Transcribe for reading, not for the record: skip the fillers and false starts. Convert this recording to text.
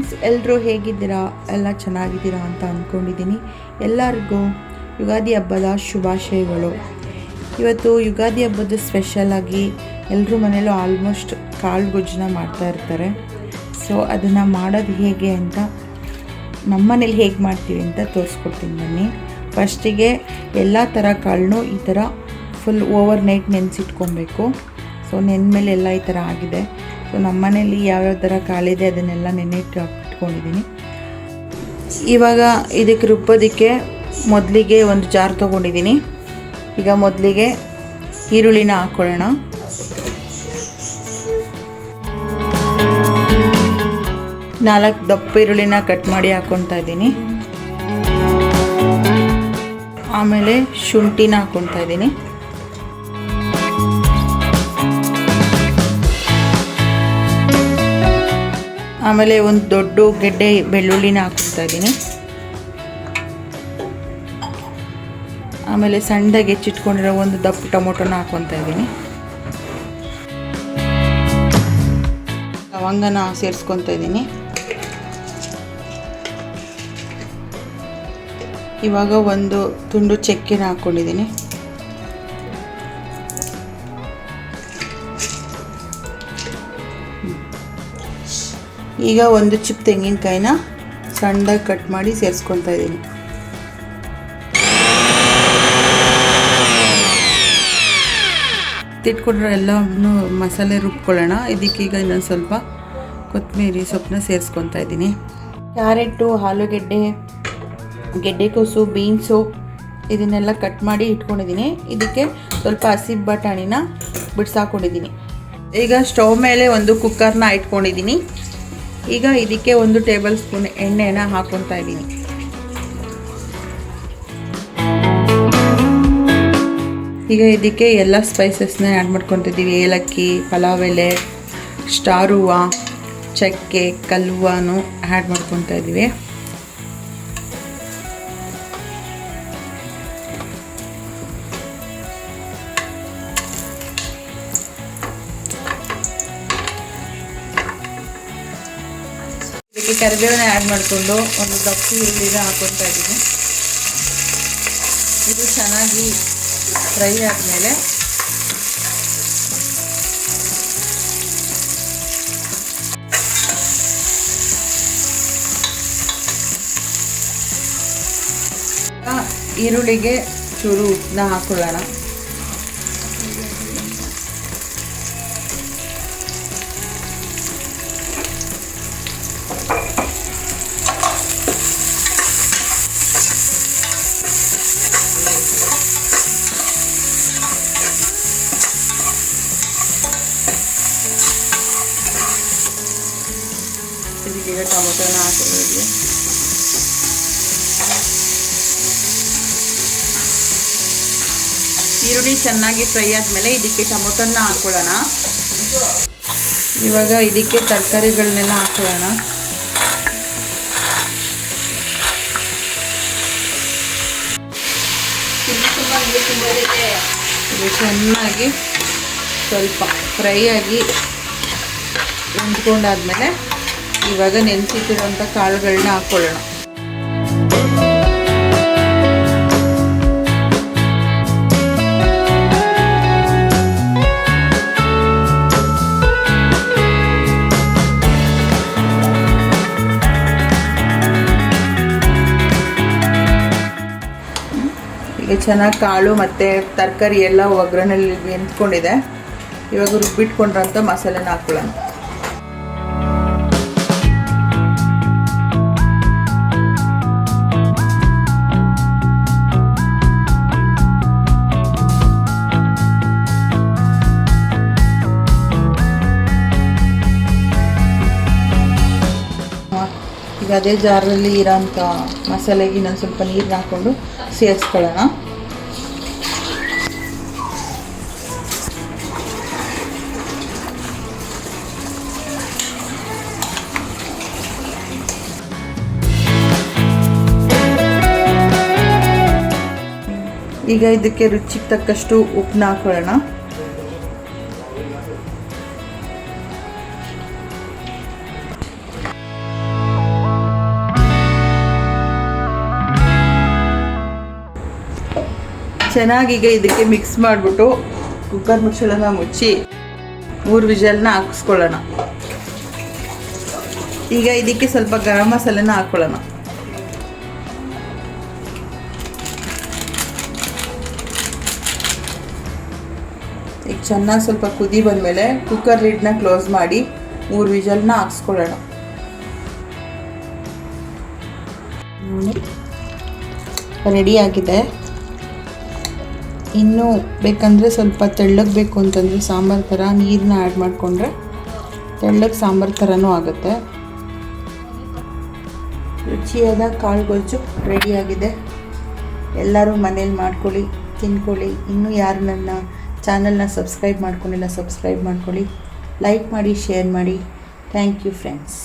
Friends, ಎಲ್ಲರೂ ಹೇಗಿದ್ದೀರಾ? ಎಲ್ಲ ಚೆನ್ನಾಗಿದ್ದೀರಾ ಅಂತ ಅಂದ್ಕೊಂಡಿದ್ದೀನಿ. ಎಲ್ಲರಿಗೂ ಯುಗಾದಿ ಹಬ್ಬದ ಶುಭಾಶಯಗಳು. ಇವತ್ತು ಯುಗಾದಿ ಹಬ್ಬದ ಸ್ಪೆಷಲಾಗಿ ಎಲ್ಲರೂ ಮನೇಲೂ ಆಲ್ಮೋಸ್ಟ್ ಕಾಳು ಗೊಜ್ಜನ್ನ ಮಾಡ್ತಾ ಇರ್ತಾರೆ. ಸೊ ಅದನ್ನು ಮಾಡೋದು ಹೇಗೆ ಅಂತ ನಮ್ಮ ಮನೇಲಿ ಹೇಗೆ ಮಾಡ್ತೀವಿ ಅಂತ ತೋರಿಸ್ಕೊಡ್ತೀನಿ ಬನ್ನಿ. ಫಸ್ಟಿಗೆ ಎಲ್ಲ ಥರ ಕಾಳನ್ನು ಈ ಥರ ಫುಲ್ ಓವರ್ ನೈಟ್ ನೆನೆಸಿಟ್ಕೊಬೇಕು. ಸೊ ನೆನ್ಮೇಲೆ ಎಲ್ಲ ಈ ಥರ ಆಗಿದೆ. ಸೊ ನಮ್ಮ ಮನೇಲಿ ಯಾವ್ಯಾವ ಥರ ಕಾಳಿದೆ ಅದನ್ನೆಲ್ಲ ಇಟ್ಕೊಂಡಿದ್ದೀನಿ. ಇವಾಗ ಇದಕ್ಕೆ ರುಬ್ಬೋದಕ್ಕೆ ಮೊದಲಿಗೆ ಒಂದು ಜಾರ್ ತೊಗೊಂಡಿದ್ದೀನಿ. ಈಗ ಮೊದಲಿಗೆ ಈರುಳ್ಳಿನ ಹಾಕ್ಕೊಳ್ಳೋಣ. ನಾಲ್ಕು ದಪ್ಪ ಈರುಳ್ಳಿನ ಕಟ್ ಮಾಡಿ ಹಾಕ್ಕೊತಾ ಇದ್ದೀನಿ. ಆಮೇಲೆ ಶುಂಠಿನ ಹಾಕ್ಕೊತಾ ಇದ್ದೀನಿ. ಆಮೇಲೆ ಒಂದು ದೊಡ್ಡ ಗೆಡ್ಡೆ ಬೆಳ್ಳುಳ್ಳಿನ ಹಾಕ್ಕೊತಾ ಇದ್ದೀನಿ. ಆಮೇಲೆ ಸಣ್ಣದಾಗಿ ಹೆಚ್ಚಿಟ್ಕೊಂಡಿರೋ ಒಂದು ದಪ್ಪ ಟೊಮೊಟೊನ ಹಾಕ್ಕೊತಾ ಇದ್ದೀನಿ. ಲವಂಗನ ಸೇರಿಸ್ಕೊತಾ ಇದ್ದೀನಿ. ಇವಾಗ ಒಂದು ತುಂಡು ಚಕ್ಕೆನ ಹಾಕ್ಕೊಂಡಿದ್ದೀನಿ. ಈಗ ಒಂದು ಚಿಪ್ ತೆಂಗಿನಕಾಯಿನ ಸಣ್ಣದಾಗಿ ಕಟ್ ಮಾಡಿ ಸೇರಿಸ್ಕೊತಾ ಇದ್ದೀನಿ. ತಿಟ್ಕೊಂಡ್ರೆ ಎಲ್ಲವನ್ನು ಮಸಾಲೆ ರುಬ್ಕೊಳ್ಳೋಣ. ಇದಕ್ಕೀಗ ಇನ್ನೊಂದು ಸ್ವಲ್ಪ ಕೊತ್ತಂಬರಿ ಸೊಪ್ಪನ್ನ ಸೇರಿಸ್ಕೊತಾ ಇದ್ದೀನಿ. ಕ್ಯಾರೆಟು, ಆಲೂಗೆಡ್ಡೆ, ಗೆಡ್ಡೆಕೋಸು, ಬೀನ್ಸು ಇದನ್ನೆಲ್ಲ ಕಟ್ ಮಾಡಿ ಇಟ್ಕೊಂಡಿದ್ದೀನಿ. ಇದಕ್ಕೆ ಸ್ವಲ್ಪ ಹಸಿ ಬಟಾಣಿನ ಬಿಡಿಸಾಕೊಂಡಿದ್ದೀನಿ. ಈಗ ಸ್ಟವ್ ಮೇಲೆ ಒಂದು ಕುಕ್ಕರ್ನ ಇಟ್ಕೊಂಡಿದ್ದೀನಿ. ಈಗ ಇದಕ್ಕೆ 1 ಟೇಬಲ್ ಸ್ಪೂನ್ ಎಣ್ಣೆನ ಹಾಕ್ಕೊತಾ ಇದ್ದೀನಿ. ಈಗ ಇದಕ್ಕೆ ಎಲ್ಲ ಸ್ಪೈಸಸ್ನ ಆ್ಯಡ್ ಮಾಡ್ಕೊತಿದ್ದೀವಿ. ಏಲಕ್ಕಿ, ಪಲಾವ್ ಎಲೆ, ಸ್ಟಾರ್ ಹೂವು, ಚಕ್ಕೆ, ಕಲ್ಲುವ್ವನೂ ಆ್ಯಡ್ ಮಾಡ್ಕೊತಾ ಇದ್ದೀವಿ. ಇದಕ್ಕೆ ಕರಿಬೇವನ್ನ ಆ್ಯಡ್ ಮಾಡಿಕೊಂಡು ಒಂದು ದಪ್ಪ ಈರುಳ್ಳಿನ ಹಾಕ್ಕೊತಾ ಇದ್ದೀನಿ. ಇದು ಚೆನ್ನಾಗಿ ಫ್ರೈ ಆದಮೇಲೆ ಈರುಳ್ಳಿಗೆ ಚೂರು ಉಪ್ಪನ್ನ ಹಾಕೊಳ್ಳೋಣ. ಇದಕ್ಕೆ ಟೊಮೊಟೊನ ಹಾಕಿದ್ದೀವಿ. ಈರುಳ್ಳಿ ಚೆನ್ನಾಗಿ ಫ್ರೈ ಆದಮೇಲೆ ಇದಕ್ಕೆ ಟೊಮೊಟೊನ ಹಾಕ್ಕೊಳ್ಳೋಣ. ಇವಾಗ ಇದಕ್ಕೆ ತರಕಾರಿಗಳನ್ನೆಲ್ಲ ಹಾಕ್ಕೊಳ್ಳೋಣ. ಇದು ಚೆನ್ನಾಗಿ ಸ್ವಲ್ಪ ಫ್ರೈ ಆಗಿ ಹೊಂದ್ಕೊಂಡಾದ್ಮೇಲೆ ಇವಾಗ ನೆನೆಸಿಟ್ಟಿರೋಂಥ ಕಾಳುಗಳನ್ನ ಹಾಕ್ಕೊಳ್ಳೋಣ. ಈಗ ಚೆನ್ನಾಗಿ ಕಾಳು ಮತ್ತು ತರಕಾರಿ ಎಲ್ಲ ಒಗ್ಗರಣೆಯಲ್ಲಿ ನೆಂದ್ಕೊಂಡಿದೆ. ಇವಾಗ ರುಬ್ಬಿಟ್ಕೊಂಡ್ರಂಥ ಮಸಾಲೆನ ಹಾಕ್ಕೊಳ್ಳೋಣ. ಈಗ ಅದೇ ಜಾರಲ್ಲಿ ಇರೋಂಥ ಮಸಾಲೆಗೆ ಇನ್ನೊಂದು ಸ್ವಲ್ಪ ನೀರನ್ನ ಹಾಕ್ಕೊಂಡು ಸೇರಿಸ್ಕೊಳ್ಳೋಣ. ಈಗ ಇದಕ್ಕೆ ರುಚಿಗೆ ತಕ್ಕಷ್ಟು ಉಪ್ಪನ್ನ ಹಾಕೊಳ್ಳೋಣ. ಚೆನ್ನಾಗೀಗ ಇದಕ್ಕೆ ಮಿಕ್ಸ್ ಮಾಡಿಬಿಟ್ಟು ಕುಕ್ಕರ್ ಮುಚ್ಚಳನ ಮುಚ್ಚಿ 3 ವಿಷಲ್ನ ಹಾಕಿಸ್ಕೊಳ್ಳೋಣ. ಈಗ ಇದಕ್ಕೆ ಸ್ವಲ್ಪ ಗರಂ ಮಸಾಲೆನ ಹಾಕ್ಕೊಳ್ಳೋಣ. ಈಗ ಚೆನ್ನಾಗಿ ಸ್ವಲ್ಪ ಕುದಿ ಬಂದಮೇಲೆ ಕುಕ್ಕರ್ ಲಿಡ್ನ ಕ್ಲೋಸ್ ಮಾಡಿ 3 ವಿಷಲ್ನ ಹಾಕ್ಸ್ಕೊಳ್ಳೋಣ. ರೆಡಿ ಆಗಿದೆ. ಇನ್ನೂ ಬೇಕಂದರೆ ಸ್ವಲ್ಪ ತೆಳ್ಳಗೆ ಬೇಕು ಅಂತಂದರೆ ಸಾಂಬಾರು ಥರ ನೀರನ್ನ ಆ್ಯಡ್ ಮಾಡಿಕೊಂಡ್ರೆ ತೆಳ್ಳಗೆ ಸಾಂಬಾರು ಥರನೂ ಆಗುತ್ತೆ. ರುಚಿಯಾದ ಕಾಳು ಗೊಜ್ಜು ರೆಡಿಯಾಗಿದೆ. ಎಲ್ಲರೂ ಮನೇಲಿ ಮಾಡ್ಕೊಳ್ಳಿ, ತಿನ್ಕೊಳ್ಳಿ. ಇನ್ನೂ ಯಾರು ನನ್ನ ಚಾನಲ್ನ ಸಬ್ಸ್ಕ್ರೈಬ್ ಮಾಡ್ಕೊಂಡಿಲ್ಲ ಸಬ್ಸ್ಕ್ರೈಬ್ ಮಾಡ್ಕೊಳ್ಳಿ. ಲೈಕ್ ಮಾಡಿ, ಶೇರ್ ಮಾಡಿ. Thank you friends.